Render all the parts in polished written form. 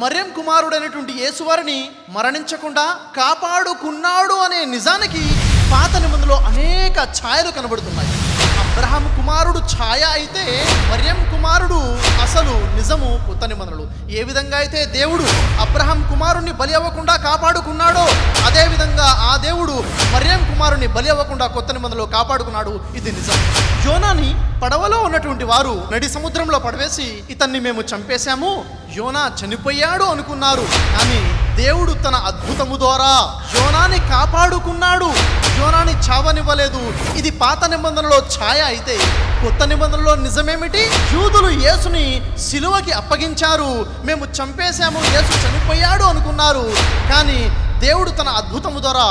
మరియం కుమారుడైనటువంటి యేసువారిని మరణించకుండా కాపాడుకున్నాడు అనే నిజానికి పాత నిబంధనలో అనేక ఛాయలు కనబడుతున్నాయి. అబ్రహాము కుమారుడు ఛాయ అయితే మరియం కుమారుడు అసలు నిజము కొత్త నిబంధనలు. ఏ విధంగా అయితే దేవుడు అబ్రహాం కుమారుణ్ణి బలి అవ్వకుండా కాపాడుకున్నాడో అదే విధంగా ఆ దేవుడు మరియం కుమారుణ్ణి బలి అవ్వకుండా కొత్త నిబంధనలో కాపాడుకున్నాడు. ఇది నిజం. యోనాని పడవలో ఉన్నటువంటి వారు నడి సముద్రంలో పడవేసి ఇతన్ని మేము చంపేశాము, యోనా చనిపోయాడు అనుకున్నారు. కానీ దేవుడు తన అద్భుతము ద్వారా యోనాని కాపాడుకున్నాడు, యోనాని చావనివ్వలేదు. ఇది పాత నిబంధనలో ఛాయ అయితే కొత్త నిబంధనలో నిజమేమిటి? యూదులు యేసుని సిలువకి అప్పగించారు, మేము చంపేశాము, యేసు చనిపోయాడు అనుకున్నారు. కానీ దేవుడు తన అద్భుతము ద్వారా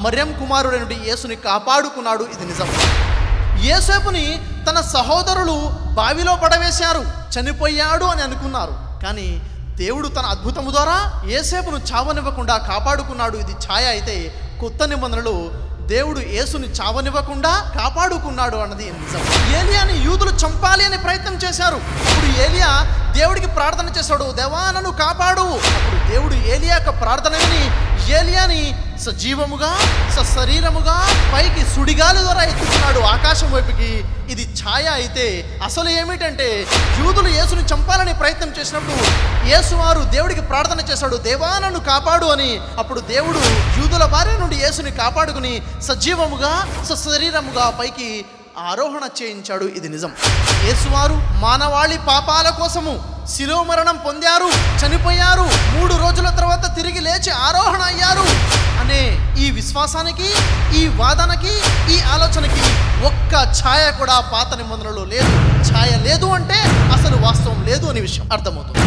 మరియం కుమారుడైన యేసుని కాపాడుకున్నాడు. ఇది నిజం. యేసేపుని తన సహోదరులు బావిలో పడవేశారు, చనిపోయాడు అని అనుకున్నారు. కానీ దేవుడు తన అద్భుతము ద్వారా యేసేపును చావనివ్వకుండా కాపాడుకున్నాడు. ఇది ఛాయ అయితే కొత్త నిబంధనలు దేవుడు యేసుని చావనివ్వకుండా కాపాడుకున్నాడు అన్నది నిజం. ఏలియాని యూదులు చంపాలి అని ప్రయత్నం చేశారు. అప్పుడు ఏలియా దేవుడికి ప్రార్థన చేశాడు, దేవా నన్ను కాపాడు. అప్పుడు దేవుడు ఏలియా యొక్క ప్రార్థన విని ఏలియాని సజీవముగా సశరీరముగా పైకి సుడిగాలి ద్వారా ఎత్తుకున్నాడు ఆకాశం వైపుకి. ఇది ఛాయ అయితే అసలు ఏమిటంటే యూదులు యేసుని చంపాలని ప్రయత్నం చేసినప్పుడు యేసువారు దేవుడికి ప్రార్థన చేశాడు, దేవా నన్ను కాపాడు అని. అప్పుడు దేవుడు యూదుల బారి నుండి యేసుని కాపాడుకుని సజీవముగా సశరీరముగా పైకి ఆరోహణ చేయించాడు. ఇది నిజం. యేసువారు మానవాళి పాపాల కోసము శిలువ మరణం పొందారు, చనిపోయారు, 3 రోజుల తర్వాత తిరిగి లేచి ఆరోహణ అయ్యారు అనే ఈ విశ్వాసానికి, ఈ వాదనకి, ఈ ఆలోచనకి ఒక్క ఛాయ కూడా పాత నిబంధనలో లేదు. ఛాయ లేదు అంటే అసలు వాస్తవం లేదు అనే విషయం అర్థమవుతుంది.